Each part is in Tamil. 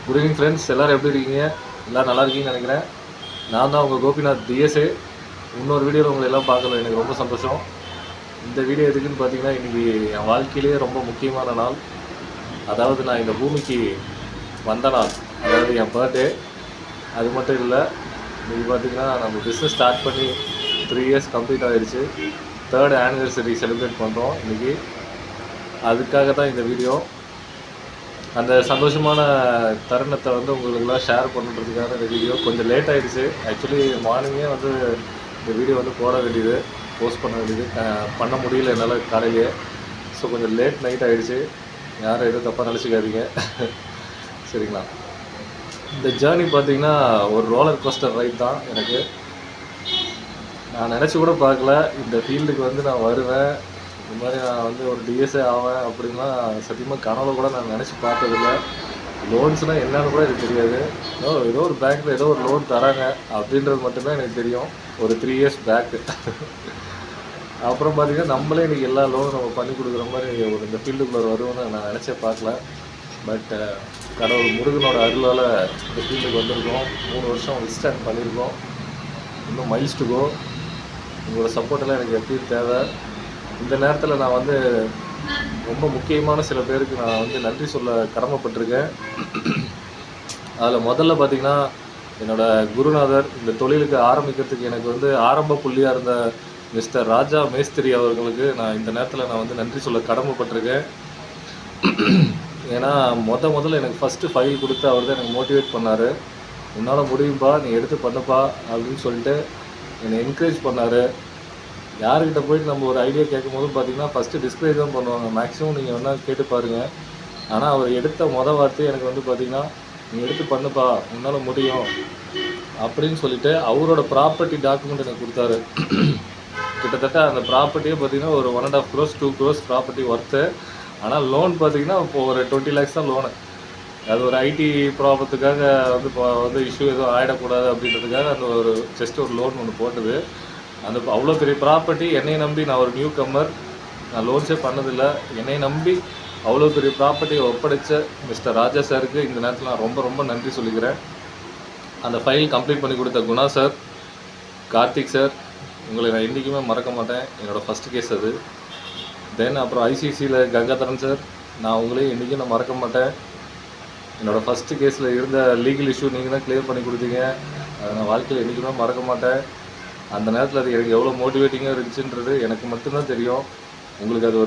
குட் ஈவினிங் ஃப்ரெண்ட்ஸ், எல்லோரும் எப்படி இருக்கீங்க? எல்லோரும் நல்லா இருக்கீங்கன்னு நினைக்கிறேன். நான் தான் உங்கள் கோபிநாத் டிஎஸ்ஏ. இன்னொரு வீடியோவில் உங்களை எல்லாம் பார்க்கல, எனக்கு ரொம்ப சந்தோஷம். இந்த வீடியோ எதுக்குன்னு பார்த்தீங்கன்னா, இன்றைக்கி என் வாழ்க்கையிலேயே ரொம்ப முக்கியமான நாள். அதாவது நான் இந்த பூமிக்கு வந்த நாள், அதாவது என் பர்த்டே. அது மட்டும் இல்லை, இன்றைக்கி பார்த்திங்கன்னா நம்ம பிஸ்னஸ் ஸ்டார்ட் பண்ணி 3 இயர்ஸ் கம்ப்ளீட் ஆகிடுச்சு. 3rd ஆனிவர்சரி செலிப்ரேட் பண்ணுறோம் இன்றைக்கி. அதுக்காக தான் இந்த வீடியோ. அந்த சந்தோஷமான தருணத்தை வந்து உங்களுக்கெல்லாம் ஷேர் பண்ணுறதுக்காக இந்த வீடியோ கொஞ்சம் லேட் ஆகிடுச்சு. ஆக்சுவலி மார்னிங்கே வந்து இந்த வீடியோ வந்து போட வேண்டியது, போஸ்ட் பண்ண வேண்டியது, பண்ண முடியல என்னால் காலையிலேயே. ஸோ கொஞ்சம் லேட் நைட் ஆகிடுச்சு. யாரும் எதுவும் தப்பாக நினச்சிக்காதீங்க, சரிங்களா? இந்த ஜேர்னி பார்த்திங்கன்னா ஒரு ரோலர் கோஸ்டர் ரைட் தான். எனக்கு நான் நினச்சி கூட பார்க்கல இந்த ஃபீல்டுக்கு வந்து நான் வருவேன், இந்த மாதிரி நான் வந்து ஒரு டிஎஸ்ஏ ஆவேன் அப்படின்லாம் சத்தியமாக கனவுல கூட நான் நினச்சி பார்த்ததில்லை. லோன்ஸ்னால் என்னன்னு கூட எனக்கு தெரியாது. ஏதோ ஒரு பேங்க்கில் ஏதோ ஒரு லோன் தராங்க அப்படின்றது மட்டும்தான் எனக்கு தெரியும், ஒரு 3 இயர்ஸ் பேக்கு. அப்புறம் பார்த்திங்கன்னா நம்மளே இன்றைக்கி எல்லா லோனும் நம்ம பண்ணி கொடுக்குற மாதிரி ஒரு இந்த ஃபீல்டுக்குள்ளே வருவோன்னு நான் நினச்சே பார்க்கல. பட் கடவுள் முருகனோட அருளால் இந்த ஃபீல்டுக்கு வந்திருக்கோம். 3 வருஷம் விஸ்டாண்ட் பண்ணியிருக்கோம். இன்னும் மைல்ஸ் டு கோ. உங்களோட சப்போர்ட்டெல்லாம் எனக்கு எப்பயும் தேவை. இந்த நேரத்தில் நான் வந்து ரொம்ப முக்கியமான சில பேருக்கு நான் வந்து நன்றி சொல்ல கடமைப்பட்டிருக்கேன். அதில் முதல்ல பார்த்திங்கன்னா என்னோடய குருநாதர், இந்த தொழிலுக்கு ஆரம்பிக்கிறதுக்கு எனக்கு வந்து ஆரம்ப புள்ளியாக இருந்த மிஸ்டர் ராஜா மேஸ்திரி அவர்களுக்கு நான் இந்த நேரத்தில் நான் வந்து நன்றி சொல்ல கடமைப்பட்டிருக்கேன். ஏன்னா முதல்ல எனக்கு ஃபஸ்ட்டு ஃபைல் கொடுத்து அவர் தான் எனக்கு மோட்டிவேட் பண்ணார். உன்னால் முடியும்பா, நீ எடுத்து பண்ணப்பா அப்படின்னு சொல்லிட்டு என்னை என்கரேஜ் பண்ணார். யார்கிட்ட போய்ட்டு நம்ம ஒரு ஐடியா கேட்கும் போது பார்த்திங்கன்னா ஃபஸ்ட்டு டிஸ்கரேஜ் தான் பண்ணுவாங்க. மேக்ஸிமம் நீங்கள் வேணால் கேட்டு பாருங்கள். ஆனால் அவர் எடுத்த வார்த்தை எனக்கு வந்து பார்த்திங்கன்னா, நீ எடுத்து பண்ணுப்பா, உன்னால் முடியும் அப்படின்னு சொல்லிவிட்டு அவரோட ப்ராப்பர்ட்டி டாக்குமெண்ட் எனக்கு கொடுத்தாரு. கிட்டத்தட்ட அந்த ப்ராப்பர்ட்டியே பார்த்திங்கன்னா ஒரு 1.5 crores 2 crores ப்ராப்பர்ட்டி ஒர்த்து. ஆனால் லோன் பார்த்திங்கன்னா இப்போ ஒரு 20 lakhs தான் லோனு. அது ஒரு ஐடி ப்ராப்ளத்துக்காக வந்து இப்போ வந்து இஷ்யூ எதுவும் ஆகிடக்கூடாது அப்படின்றதுக்காக அந்த ஒரு ஜஸ்ட் ஒரு லோன் ஒன்று போட்டது. அந்த அவ்வளோ பெரிய ப்ராப்பர்ட்டி என்னை நம்பி, நான் ஒரு நியூ கம்மர், நான் லோன்ஸே பண்ணதில்லை, என்னை நம்பி அவ்வளோ பெரிய ப்ராப்பர்ட்டியை ஒப்படைச்ச மிஸ்டர் ராஜா சாருக்கு இந்த நேரத்தில் நான் ரொம்ப ரொம்ப நன்றி சொல்லிக்கிறேன். அந்த ஃபைல் கம்ப்ளீட் பண்ணி கொடுத்த குணா சார், கார்த்திக் சார், உங்களை நான் என்றைக்குமே மறக்க மாட்டேன். என்னோடய ஃபஸ்ட்டு கேஸ் அது. தென் அப்புறம் ஐசிசியில் கங்காதரன் சார், நான் உங்களையும் என்றைக்கும் நான் மறக்க மாட்டேன். என்னோடய ஃபஸ்ட்டு கேஸில் இருந்த லீகல் இஷ்யூ நீங்கள் தான் கிளியர் பண்ணி கொடுத்தீங்க. அதை நான் வாழ்க்கையில் என்றைக்குமே மறக்க மாட்டேன். அந்த நேரத்தில் அது எனக்கு எவ்வளோ மோட்டிவேட்டிங்காக இருந்துச்சுன்றது எனக்கு மட்டும்தான் தெரியும். உங்களுக்கு அது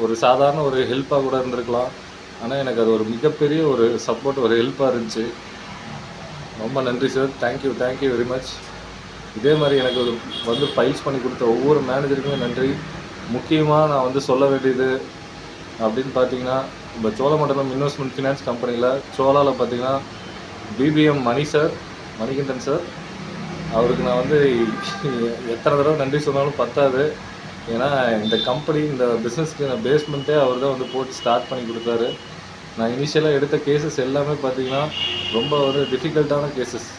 ஒரு சாதாரண ஒரு ஹெல்ப்பாக கூட இருந்திருக்கலாம். ஆனால் எனக்கு அது ஒரு மிகப்பெரிய ஒரு சப்போர்ட், ஒரு ஹெல்ப்பாக இருந்துச்சு. ரொம்ப நன்றி சார். Thank you very much. இதே மாதிரி எனக்கு வந்து ஃபைல்ஸ் பண்ணி கொடுத்த ஒவ்வொரு மேனேஜருக்குமே நன்றி. முக்கியமாக நான் வந்து சொல்ல வேண்டியது அப்படின்னு பார்த்தீங்கன்னா, இப்போ சோழமண்டலம் இன்வெஸ்ட்மெண்ட் ஃபினான்ஸ் கம்பெனியில் சோலாவில் பார்த்தீங்கன்னா பிபிஎம் மணி சார், மணிகண்டன் சார், அவருக்கு நான் வந்து எத்தனை தடவை நன்றி சொன்னாலும் பத்தாது. ஏன்னா இந்த கம்பெனி, இந்த பிஸ்னஸ்க்கு நான் பேஸ்மெண்ட்டே அவர் தான் வந்து போட்டு ஸ்டார்ட் பண்ணி கொடுத்தாரு. நான் இனிஷியலாக எடுத்த கேசஸ் எல்லாமே பார்த்திங்கன்னா ரொம்ப ஒரு டிஃபிகல்ட்டான கேசஸ்.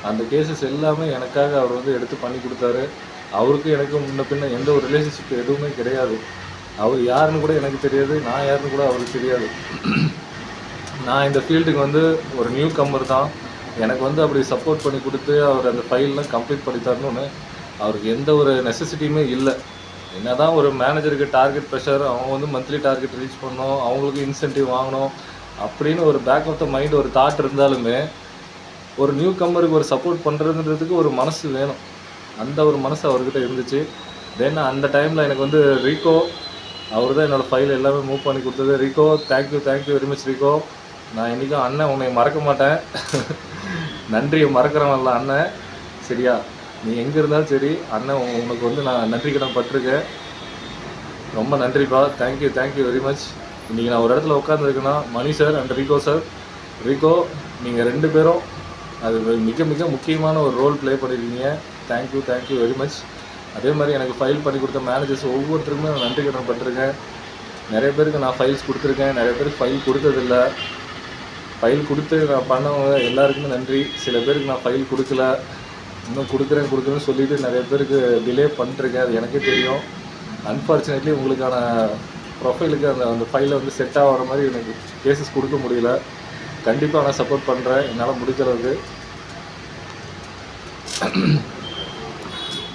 அந்த கேசஸ் எல்லாமே எனக்காக அவர் வந்து எடுத்து பண்ணி கொடுத்தாரு. அவருக்கும் எனக்கும் முன்ன பின்ன எந்த ஒரு ரிலேஷன்ஷிப் எதுவுமே கிடையாது. அவர் யாருன்னு கூட எனக்கு தெரியாது, நான் யாருன்னு கூட அவருக்கு தெரியாது. நான் இந்த ஃபீல்டுக்கு வந்து ஒரு நியூ கம்மர் தான். எனக்கு வந்து அப்படி சப்போர்ட் பண்ணி கொடுத்து அவர் அந்த ஃபைல்லாம் கம்ப்ளீட் பண்ணி தரணும்னு அவருக்கு எந்த ஒரு நெசசிட்டியுமே இல்லை. என்ன தான் ஒரு மேனேஜருக்கு டார்கெட் ப்ரெஷர், அவங்க வந்து மந்த்லி டார்கெட் ரீச் பண்ணணும், அவங்களுக்கு இன்சென்டிவ் வாங்கணும் அப்படின்னு ஒரு பேக் ஆஃப் த மைண்ட் ஒரு தாட் இருந்தாலுமே, ஒரு நியூ கம்மருக்கு ஒரு சப்போர்ட் பண்ணுறதுன்றதுக்கு ஒரு மனசு வேணும். அந்த ஒரு மனசு அவர்கிட்ட இருந்துச்சு. தென் அந்த டைமில் எனக்கு வந்து ரீகோ, அவர் தான் என்னோடய ஃபைல் எல்லாமே மூவ் பண்ணி கொடுத்தது. Rico, thank you very much Rico. நான் இன்றைக்கும் அண்ணன் உன்னை மறக்க மாட்டேன். நன்றியை மறக்கிறவன்ல அண்ணன், சரியா? நீ எங்கே இருந்தாலும் சரி, அண்ணன் உனக்கு வந்து நான் நன்றி கடன் பட்டிருக்கேன். ரொம்ப நன்றிப்பா. Thank you very much. இன்றைக்கி நான் ஒரு இடத்துல உட்காந்துருக்கேன்னா Mani sir and Rico sir. Rico, நீங்கள் 2 பேரும் அது மிக மிக முக்கியமான ஒரு ரோல் ப்ளே பண்ணியிருக்கீங்க. Thank you very much. அதே மாதிரி எனக்கு ஃபைல் பண்ணி கொடுத்த மேனேஜர்ஸ் ஒவ்வொருத்தருக்குமே நான் நன்றி கடன் பட்டிருக்கேன். நிறைய பேருக்கு நான் ஃபைல்ஸ் கொடுத்துருக்கேன், நிறைய பேருக்கு ஃபைல் கொடுத்ததில்லை. ஃபைல் கொடுத்து நான் பண்ணவங்க எல்லாருக்குமே நன்றி. சில பேருக்கு நான் ஃபைல் கொடுக்கல, இன்னும் கொடுக்குறேன்னு சொல்லிவிட்டு நிறைய பேருக்கு டிலே பண்ணிட்டுருக்கேன். அது எனக்கே தெரியும். அன்ஃபார்ச்சுனேட்லி உங்களுக்கான ப்ரொஃபைலுக்கு அந்த ஃபைலை வந்து செட் ஆகிற மாதிரி எனக்கு கேசஸ் கொடுக்க முடியல. கண்டிப்பாக நான் சப்போர்ட் பண்ணுறேன் என்னால் முடிக்கிறதுக்கு.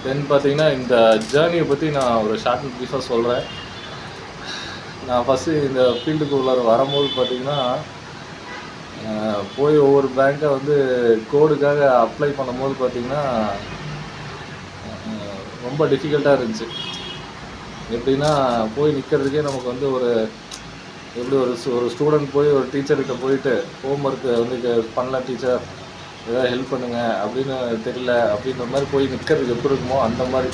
தென் பார்த்தீங்கன்னா இந்த ஜேர்னியை பற்றி நான் ஒரு ஷார்ட் அண்ட் ப்ரீஃபாக சொல்கிறேன். நான் ஃபஸ்ட்டு இந்த ஃபீல்டுக்கு உள்ளார வரும்போது பார்த்தீங்கன்னா போய் ஒவ்வொரு பேங்க்கை வந்து கோடுக்காக அப்ளை பண்ணும்போது பார்த்தீங்கன்னா ரொம்ப டிஃபிகல்ட்டாக இருந்துச்சு. எப்படின்னா போய் நிற்கிறதுக்கே நமக்கு வந்து ஒரு எப்படி ஒரு ஸ்டூடெண்ட் போய் ஒரு டீச்சர்கிட்ட போயிட்டு ஹோம் ஒர்க்கு வந்து பண்ணல டீச்சர் ஏதாவது ஹெல்ப் பண்ணுங்கள் அப்படின்னு தெரியல அப்படின்ற மாதிரி போய் நிற்கிறதுக்கு எப்படி இருக்குமோ அந்த மாதிரி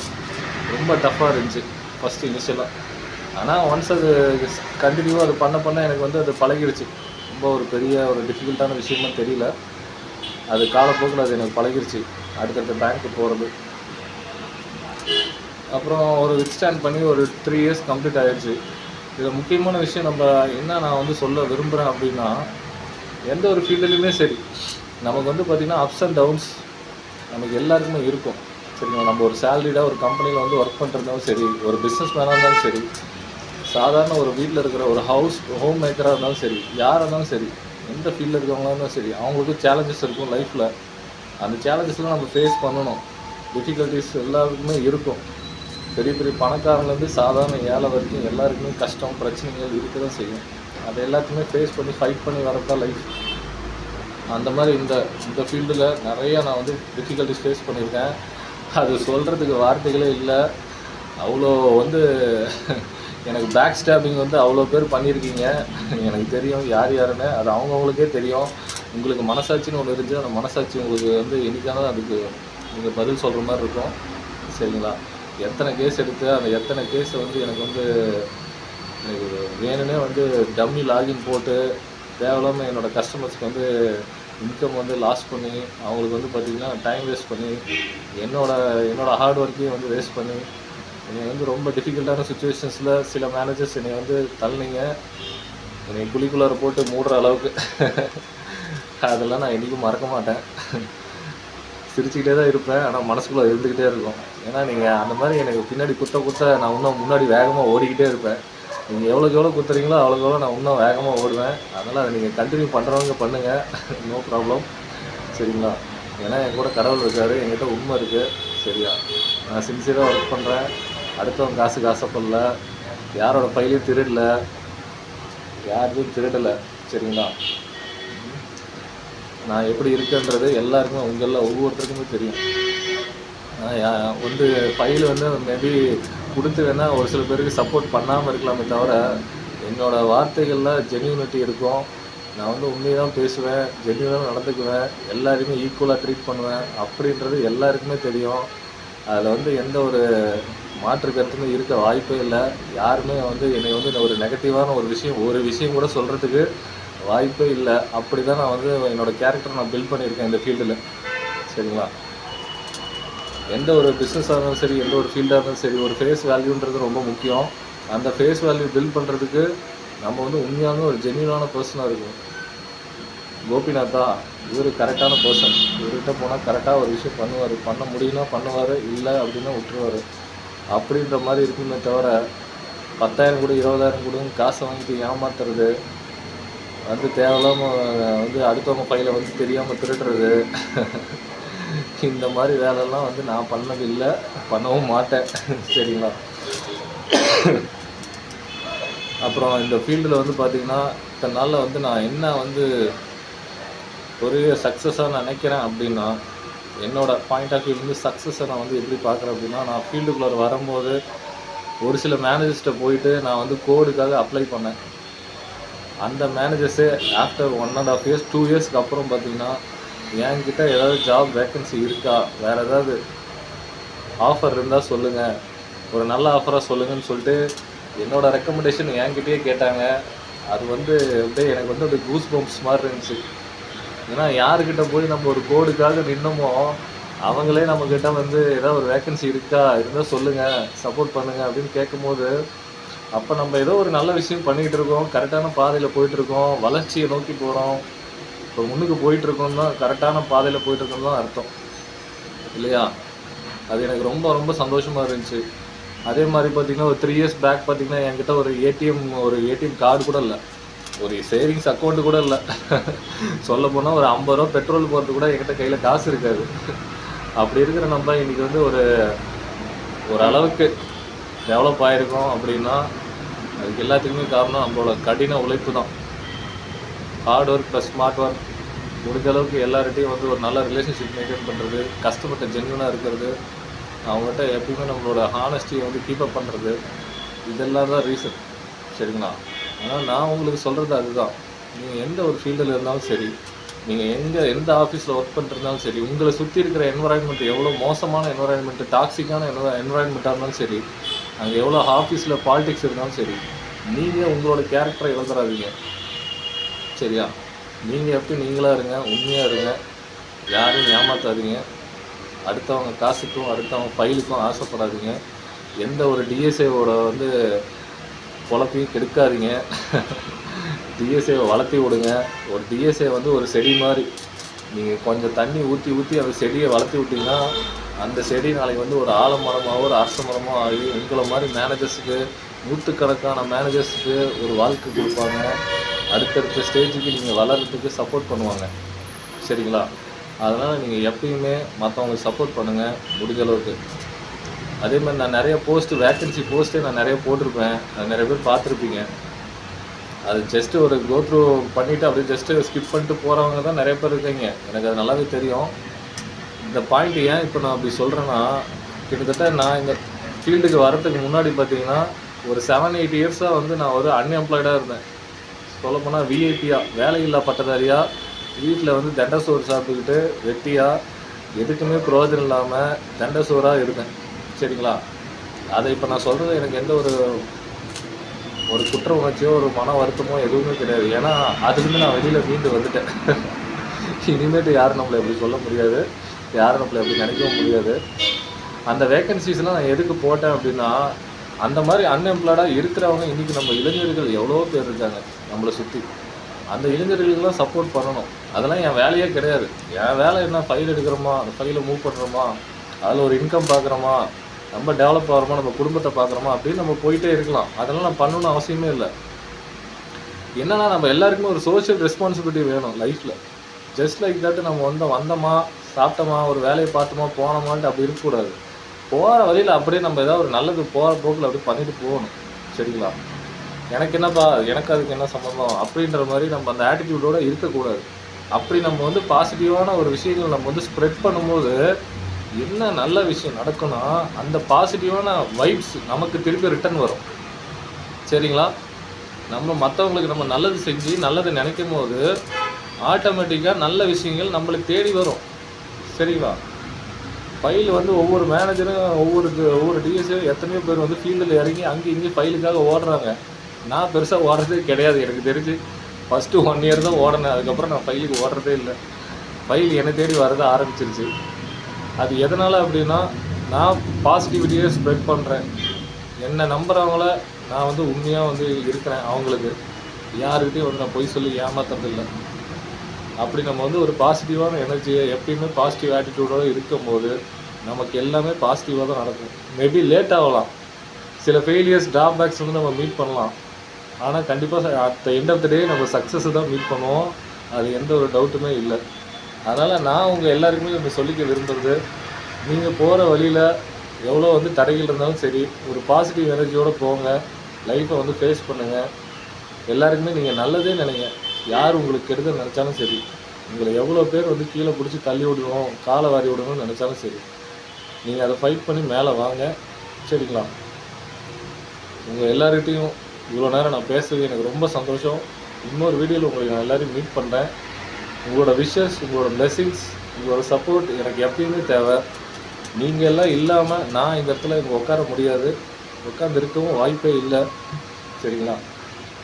ரொம்ப டஃப்பாக இருந்துச்சு ஃபஸ்ட்டு இனிஷியலாக. ஆனால் ஒன்ஸ் அது கண்டினியூவாக அது பண்ண எனக்கு வந்து அது பழகிடுச்சு. ரொம்ப ஒரு பெரிய ஒரு டிஃபிகல்ட்டான விஷயமா தெரியல. அது காலப்போக்கில் அது எனக்கு பழகிடுச்சு அடுத்தடுத்த பேங்க்கு போகிறது. அப்புறம் ஒரு வித்ஸ்டாண்ட் பண்ணி ஒரு 3 இயர்ஸ் கம்ப்ளீட் ஆகிடுச்சு. இதில் முக்கியமான விஷயம் நம்ம என்ன நான் வந்து சொல்ல விரும்புகிறேன் அப்படின்னா, எந்த ஒரு ஃபீல்டுலையுமே சரி நமக்கு வந்து பார்த்திங்கன்னா அப்ஸ் அண்ட் டவுன்ஸ் நமக்கு எல்லாருக்குமே இருக்கும். சரிங்களா? நம்ம ஒரு சேலரிடாக ஒரு கம்பெனியில் வந்து ஒர்க் பண்ணுறதுனாலும் சரி, ஒரு பிஸ்னஸ் மேனாக இருந்தாலும் சரி, சாதாரண ஒரு வீட்டில் இருக்கிற ஒரு ஹோம் மேக்கராக இருந்தாலும் சரி, யாராக இருந்தாலும் சரி, எந்த ஃபீல்டில் இருக்கிறவங்களாக இருந்தாலும் சரி, அவங்களுக்கும் சேலஞ்சஸ் இருக்கும் லைஃப்பில். அந்த சேலஞ்சஸ்லாம் நம்ம ஃபேஸ் பண்ணணும். டிஃபிகல்ட்டிஸ் எல்லாருக்குமே இருக்கும். பெரிய பெரிய பணக்காரங்கலேருந்து சாதாரண ஏழை வரைக்கும் எல்லாருக்குமே கஷ்டம் பிரச்சனைகள் இருக்க தான் செய்யும். அதை எல்லாத்தையுமே ஃபேஸ் பண்ணி ஃபைட் பண்ணி வரதான் லைஃப். அந்த மாதிரி இந்த ஃபீல்டில் நிறையா நான் வந்து டிஃபிகல்ட்டிஸ் ஃபேஸ் பண்ணியிருக்கேன். அது சொல்கிறதுக்கு வார்த்தைகளே இல்லை. அவ்வளோ வந்து எனக்கு பேக் ஸ்டாப்பிங் வந்து அவ்வளோ பேர் பண்ணியிருக்கீங்க. எனக்கு தெரியும் யார் யாருன்னு. அது அவங்கவுங்களுக்கே தெரியும். உங்களுக்கு மனசாட்சின்னு ஒன்று இருந்துச்சு. அந்த மனசாட்சி உங்களுக்கு வந்து என்றைக்கான அதுக்கு நீங்கள் பதில் சொல்கிற மாதிரி இருக்கும். சரிங்களா? எத்தனை கேஸ் எடுத்து அந்த எத்தனை கேஸை வந்து எனக்கு வேணும்னே வந்து டம்மி லாகின் போட்டு தேவையில்லாமல் என்னோடய கஸ்டமர்ஸ்க்கு வந்து இன்கம் வந்து லாஸ் பண்ணி அவங்களுக்கு வந்து பார்த்திங்கன்னா டைம் வேஸ்ட் பண்ணி என்னோடய ஹார்ட் ஒர்க்கையும் வந்து வேஸ்ட் பண்ணி என்னை வந்து ரொம்ப டிஃபிகல்ட்டான சுச்சுவேஷன்ஸில் சில மேனேஜர்ஸ் என்னை வந்து தள்ளினீங்க. என்னை குழிக்குள்ளார போட்டு மூடுற அளவுக்கு அதெல்லாம் நான் என்றைக்கும் மறக்க மாட்டேன். சிரிச்சுக்கிட்டே தான் இருப்பேன். ஆனால் மனசுக்குள்ளே இருந்துக்கிட்டே இருக்கும். ஏன்னா நீங்கள் அந்த மாதிரி எனக்கு பின்னாடி குத்த நான் இன்னும் முன்னாடி வேகமாக ஓடிக்கிட்டே இருப்பேன். நீங்கள் எவ்வளோ குத்துறீங்களோ அவ்வளோக்கு நான் இன்னும் வேகமாக ஓடுவேன். அதனால் அதை நீங்கள் கண்டினியூ பண்ணுறவங்க பண்ணுங்கள். No problem. சரிங்களா? ஏன்னா என் கூட கடவுள் இருக்கார். என்கிட்ட உண்மை இருக்குது. சரியா? நான் சின்சியராக ஒர்க் பண்ணுறேன். அடுத்தவங்க காசுக்கு ஆசைப்படல. யாரோட பையிலையும் திருடலை. யாருக்கும் திருடலை. சரிங்களா? நான் எப்படி இருக்கேன்றது எல்லாருக்குமே உங்களில் ஒவ்வொருத்தருக்குமே தெரியும். வந்து ஃபைல் வந்து மேபி கொடுத்து வேணால் ஒரு சில பேருக்கு சப்போர்ட் பண்ணாமல் இருக்கலாமே தவிர, என்னோடய வார்த்தைகளில் ஜென்யூனிட்டி இருக்கும். நான் வந்து உண்மையை தான் பேசுவேன், ஜென்யூனாக நடந்துக்குவேன், எல்லாருமே ஈக்குவலாக ட்ரீட் பண்ணுவேன் அப்படின்றது எல்லாருக்குமே தெரியும். அதில் வந்து எந்த ஒரு மாற்று கருத்துமே இருக்க வாய்ப்பே இல்லை. யாருமே வந்து என்னை வந்து ஒரு நெகட்டிவான ஒரு விஷயம் கூட சொல்கிறதுக்கு வாய்ப்பே இல்லை. அப்படி தான் நான் வந்து என்னோடய கேரக்டரை நான் பில்ட் பண்ணியிருக்கேன் இந்த ஃபீல்டில். சரிங்களா? எந்த ஒரு பிஸ்னஸாக இருந்தாலும் சரி, எந்த ஒரு ஃபீல்டாக இருந்தாலும் சரி, ஒரு ஃபேஸ் வேல்யூன்றது ரொம்ப முக்கியம். அந்த ஃபேஸ் வேல்யூ பில்ட் பண்ணுறதுக்கு நம்ம வந்து உண்மையான ஒரு ஜென்யூனான பர்சனாக இருக்கணும். கோபிநாத்தா இவர் கரெக்டான பர்சன். இவர்கிட்ட போனால் கரெக்டாக ஒரு விஷயம் பண்ணுவார். பண்ண முடியும்னா பண்ணுவார், இல்லை அப்படின்னா விட்டுருவார். அப்படின்ற மாதிரி இருக்குமே தவிர 10,000 கூட 20,000 கூட காசை வாங்கிட்டு ஏமாத்துறது, வந்து தேவையில்லாமல் வந்து அடுத்தவங்க ஃபைலை வந்து தெரியாமல் திருடுறது, இந்த மாதிரி வேலைலாம் வந்து நான் பண்ணதில்லை, பண்ணவும் மாட்டேன். சரிங்களா? அப்புறம் இந்த ஃபீல்டில் வந்து பார்த்திங்கன்னா இத்தனை நாளில் வந்து நான் என்ன வந்து ஒரு சக்ஸஸாக நான் நினைக்கிறேன் அப்படின்னா, என்னோடய பாயிண்ட் ஆஃப் வியூ வந்து சக்ஸஸை நான் வந்து எப்படி பார்க்குறேன் அப்படின்னா, நான் ஃபீல்டுக்குள்ளே வரும்போது ஒரு சில மேனேஜர்ஸ்கிட்ட போயிட்டு நான் வந்து கோடுக்காக அப்ளை பண்ணேன். அந்த மேனேஜர்ஸே ஆஃப்டர் 1.5 இயர்ஸ் 2 இயர்ஸ்க்கு அப்புறம் பார்த்திங்கன்னா, என்கிட்ட ஏதாவது ஜாப் வேக்கன்சி இருக்கா, வேறு ஏதாவது ஆஃபர் இருந்தால் சொல்லுங்கள், ஒரு நல்ல ஆஃபராக சொல்லுங்கன்னு சொல்லிட்டு என்னோடய ரெக்கமெண்டேஷன் என்கிட்டயே கேட்டாங்க. அது வந்து அப்படியே எனக்கு வந்து அது கூஸ் பம்ப்ஸ் மாதிரி இருந்துச்சு. ஏன்னா யாருக்கிட்ட போய் நம்ம ஒரு கோடுக்காக நின்னமோ அவங்களே நம்மக்கிட்ட வந்து ஏதாவது ஒரு வேக்கன்சி இருக்கா, இருந்தால் சொல்லுங்கள், சப்போர்ட் பண்ணுங்கள் அப்படின்னு கேட்கும்போது, அப்போ நம்ம ஏதோ ஒரு நல்ல விஷயம் பண்ணிக்கிட்டு இருக்கோம், கரெக்டான பாதையில் போயிட்டுருக்கோம், வளர்ச்சியை நோக்கி போகிறோம், இப்போ முன்னுக்கு போயிட்டுருக்கோம் தான், கரெக்டான பாதையில் போயிட்டுருக்கோம் தான் அர்த்தம் இல்லையா? அது எனக்கு ரொம்ப ரொம்ப சந்தோஷமாக இருந்துச்சு. அதே மாதிரி பார்த்திங்கன்னா ஒரு 3 இயர்ஸ் பேக் பார்த்திங்கன்னா என்கிட்ட ஒரு ஏடிஎம் கார்டு கூட இல்லை. ஒரு சேவிங்ஸ் அக்கௌண்ட்டு கூட இல்லை. சொல்லப்போனால் ஒரு 50 ரூபா பெட்ரோல் போகிறது கூட என்கிட்ட கையில் காசு இருக்காது. அப்படி இருக்கிற நம்ம இன்றைக்கி வந்து ஒரு அளவுக்கு டெவலப் ஆகிருக்கோம் அப்படின்னா அதுக்கு எல்லாத்துக்குமே காரணம் நம்மளோட கடின உழைப்பு தான். Hard work plus smart work. முடிஞ்ச அளவுக்கு எல்லார்கிட்டையும் வந்து ஒரு நல்ல ரிலேஷன்ஷிப் மெயின்டைன் பண்ணுறது, கஸ்டமர்கிட்ட ஜென்யூனாக இருக்கிறது, அவங்ககிட்ட எப்பயுமே நம்மளோட ஹானஸ்டியை வந்து கீப்பப் பண்ணுறது, இதெல்லாம் தான் ரீசன். சரிங்களா? ஆனால் நான் உங்களுக்கு சொல்கிறது அதுதான். நீங்கள் எந்த ஒரு ஃபீல்டில் இருந்தாலும் சரி, நீங்கள் எந்த ஆஃபீஸில் ஒர்க் பண்ணிருந்தாலும் சரி, உங்களை சுற்றி இருக்கிற என்வரான்மெண்ட் எவ்வளோ மோசமான என்வரான்மெண்ட்டு, டாக்ஸிக்கான என்வரான்மெண்ட்டாக இருந்தாலும் சரி, அங்கே எவ்வளோ ஆஃபீஸில் பாலிடிக்ஸ் இருந்தாலும் சரி, நீங்கள் உங்களோட கேரக்டரை இழந்துடாதீங்க. சரியா? நீங்கள் எப்படி நீங்களாக இருங்க, உண்மையாக இருங்க, யாரையும் ஏமாற்றாதீங்க, அடுத்தவங்க காசுக்கும் அடுத்தவங்க ஃபைலுக்கும் ஆசைப்படாதீங்க, எந்த ஒரு டிஎஸ்ஏவோட வந்து பொழப்பையும் கெடுக்காதீங்க. டிஎஸ்ஏவை வளர்த்தி விடுங்க. ஒரு டிஎஸ்ஏ வந்து ஒரு செடி மாதிரி. நீங்கள் கொஞ்சம் தண்ணி ஊற்றி அந்த செடியை வளர்த்தி விட்டிங்கன்னா அந்த செடி நாளைக்கு வந்து ஒரு ஆலமரமாகவோ ஒரு அரச மரமோ ஆகி உங்களை மாதிரி மேனேஜர்ஸுக்கு, நூற்றுக்கணக்கான மேனேஜர்ஸுக்கு ஒரு வாழ்க்கை கொடுப்பாங்க. அடுத்தடுத்த ஸ்டேஜுக்கு நீங்கள் வளர்கிறதுக்கு சப்போர்ட் பண்ணுவாங்க. சரிங்களா? அதனால் நீங்கள் எப்பயுமே மற்றவங்களுக்கு சப்போர்ட் பண்ணுங்கள் முடிஞ்ச அளவுக்கு. அதே மாதிரி நான் நிறைய வேக்கன்சி போஸ்ட்டே நான் நிறைய போட்டிருப்பேன். அது நிறைய பேர் பார்த்துருப்பீங்க. அது ஜஸ்ட்டு ஒரு கோத்ரூ பண்ணிவிட்டு அப்படியே ஜஸ்ட்டு ஸ்கிப் பண்ணிட்டு போகிறவங்க தான் நிறைய பேர் இருக்கீங்க. எனக்கு அது நல்லாவே தெரியும். இந்த பாயிண்ட் ஏன் இப்போ நான் அப்படி சொல்கிறேன்னா, கிட்டத்தட்ட நான் இந்த ஃபீல்டுக்கு வரதுக்கு முன்னாடி பார்த்தீங்கன்னா ஒரு 7-8 இயர்ஸாக வந்து நான் ஒரு அன்எம்ப்ளாய்டாக இருந்தேன். சொல்லப்போனால் விஐபியாக, வேலையில்லா பட்டதாரியாக, வீட்டில் வந்து தண்டை சோறு சாப்பிட்டுக்கிட்டு வெட்டியாக, எதுக்குமே பிரயோஜனம் இல்லாமல் தண்டை சோறாக இருந்தேன். சரிங்களா? அதை இப்போ நான் சொல்கிறது எனக்கு எந்த ஒரு குற்ற உணர்ச்சியோ ஒரு மன வருத்தமோ எதுவுமே கிடையாது. ஏன்னா அதுலேருந்து நான் வெளியில் மீண்டு வந்துட்டேன். இனிமேட்டு யாரும் நம்மளை எப்படி சொல்ல முடியாது, யாரும் நம்மளை எப்படி நினைக்கவும் முடியாது. அந்த வேக்கன்சிஸ்லாம் நான் எதுக்கு போட்டேன் அப்படின்னா, அந்த மாதிரி அன்எம்ப்ளாய்டாக இருக்கிறவங்க இன்றைக்கி நம்ம இளைஞர்கள் எவ்வளோ பேர் இருக்காங்க நம்மளை சுற்றி. அந்த இளைஞர்களுக்கெல்லாம் சப்போர்ட் பண்ணணும். அதெல்லாம் என் வேலையே கிடையாது. என் வேலை என்ன, ஃபைல் எடுக்கிறோமா, அந்த ஃபைலை மூவ் பண்ணுறோமா, அதில் ஒரு இன்கம் பார்க்குறோமா, நம்ம டெவலப் ஆகிறோமா, நம்ம குடும்பத்தை பார்க்குறோமா அப்படின்னு நம்ம போயிட்டே இருக்கலாம். அதெல்லாம் நான் பண்ணணும்னு அவசியமே இல்லை. என்னென்னா நம்ம எல்லாருக்குமே ஒரு சோஷியல் ரெஸ்பான்சிபிலிட்டி வேணும் லைஃப்பில். ஜஸ்ட் லைக் தட் நம்ம வந்தோமா, சாப்பிட்டோமா, ஒரு வேலையை பார்த்தோமா, போனோமான்ட்டு அப்படி இருக்கக்கூடாது. போகிற வழியில் அப்படியே நம்ம ஏதாவது ஒரு நல்லது போகிற போக்கில் அப்படியே பண்ணிட்டு போகணும். சரிங்களா? எனக்கு என்னப்பா, எனக்கு அதுக்கு என்ன சம்பந்தம் அப்படின்ற மாதிரி நம்ம அந்த ஆட்டிடியூடோடு இருக்கக்கூடாது. அப்படி நம்ம வந்து பாசிட்டிவான ஒரு விஷயங்கள் நம்ம வந்து ஸ்ப்ரெட் பண்ணும்போது என்ன நல்ல விஷயம் நடக்கும்னா, அந்த பாசிட்டிவான வைப்ஸ் நமக்கு திருப்பி ரிட்டர்ன் வரும். சரிங்களா? நம்ம மற்றவங்களுக்கு நம்ம நல்லது செஞ்சு நல்லது நினைக்கும் போது ஆட்டோமேட்டிக்காக நல்ல விஷயங்கள் நம்மளுக்கு தேடி வரும். சரிங்களா? ஃபைல் வந்து ஒவ்வொரு மேனேஜரும் ஒவ்வொரு டிஎஸ்ஏ எத்தனையோ பேர் வந்து ஃபீல்டில் இறங்கி அங்கேயும் இங்கேயும் ஃபைலுக்காக ஓடுறாங்க. நான் பெருசாக ஓடுறதே கிடையாது. எனக்கு தெரிஞ்சு ஃபஸ்ட்டு 1 இயர் தான் ஓடினேன். அதுக்கப்புறம் நான் ஃபைலுக்கு ஓடுறதே இல்லை. ஃபைல் என்னை தேடி வரத ஆரம்பிச்சிருச்சு. அது எதனால் அப்படின்னா, நான் பாசிட்டிவிட்டியை ஸ்ப்ரெட் பண்ணுறேன். என்னை நம்புகிறவங்கள நான் வந்து உண்மையாக வந்து இருக்கிறேன். அவங்களுக்கு யாருக்கிட்டையும் வந்து நான் பொய் சொல்லி ஏமாத்துறதில்லை. அப்படி நம்ம வந்து ஒரு பாசிட்டிவான எனர்ஜியை எப்பயுமே பாசிட்டிவ் ஆட்டிடியூடோடு இருக்கும்போது நமக்கு எல்லாமே பாசிட்டிவாக தான் நடக்கும். மேபி லேட் ஆகலாம், சில ஃபெயிலியர்ஸ் ட்ராபேக்ஸ் வந்து நம்ம மீட் பண்ணலாம். ஆனால் கண்டிப்பாக at the end of the day நம்ம சக்ஸஸ் தான் மீட் பண்ணுவோம். அது எந்த ஒரு டவுட்டுமே இல்லை. அதனால் நான் உங்கள் எல்லாருக்குமே நம்ம சொல்லிக்க விரும்புகிறது, நீங்கள் போகிற வழியில் எவ்வளோ வந்து தடைகள் இருந்தாலும் சரி, ஒரு பாசிட்டிவ் எனர்ஜியோடு போங்க. லைஃப்பை வந்து ஃபேஸ் பண்ணுங்கள். எல்லாருக்குமே நீங்கள் நல்லதே நினைங்க. யார் உங்களுக்கு கெடுதல் நினச்சாலும் சரி, உங்களை எவ்வளோ பேர் வந்து கீழே பிடிச்சி தள்ளி விடணும், காலை வாரி விடணும்னு நினச்சாலும் சரி, நீங்கள் அதை ஃபைட் பண்ணி மேலே வாங்க. சரிங்களா? உங்கள் எல்லார்கிட்டையும் இவ்வளோ நேரம் நான் பேசுறது எனக்கு ரொம்ப சந்தோஷம். இன்னொரு வீடியோவில் உங்களுக்கு நான் எல்லோரையும் மீட் பண்ணுறேன். உங்களோட விஷஸ், உங்களோட பிளெஸிங்ஸ், உங்களோட சப்போர்ட் எனக்கு எப்பயுமே தேவை. நீங்கள் எல்லாம் இல்லாமல் நான் இந்த இடத்துல இங்கே உட்கார முடியாது, உட்காந்து இருக்கவும் வாய்ப்பே இல்லை. சரிங்களா?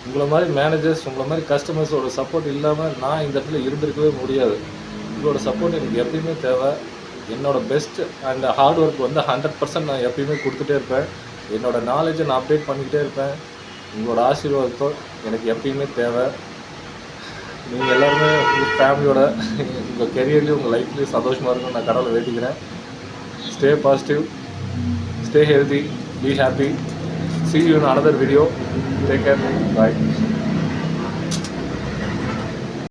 உங்களை மாதிரி மேனேஜர்ஸ், உங்களை மாதிரி கஸ்டமர்ஸோட சப்போர்ட் இல்லாமல் நான் இந்த இடத்துல இருந்திருக்கவே முடியாது. உங்களோட சப்போர்ட் எனக்கு எப்பயுமே தேவை. என்னோடய பெஸ்ட் அண்ட் ஹார்ட் ஒர்க் வந்து 100% நான் எப்பயுமே கொடுத்துட்டே இருப்பேன். என்னோடய நாலேஜை நான் அப்டேட் பண்ணிக்கிட்டே இருப்பேன். உங்களோட ஆசீர்வாதத்தோ எனக்கு எப்பயுமே தேவை. நீங்கள் எல்லாருமே உங்கள் ஃபேமிலியோட உங்கள் கெரியர்லேயும் உங்கள் லைஃப்லேயும் சந்தோஷமாக இருக்கும்னு நான் கடவுளை வேண்டிக்கிறேன். Stay positive, stay healthy, be happy. See you in another video. Take care. Bye.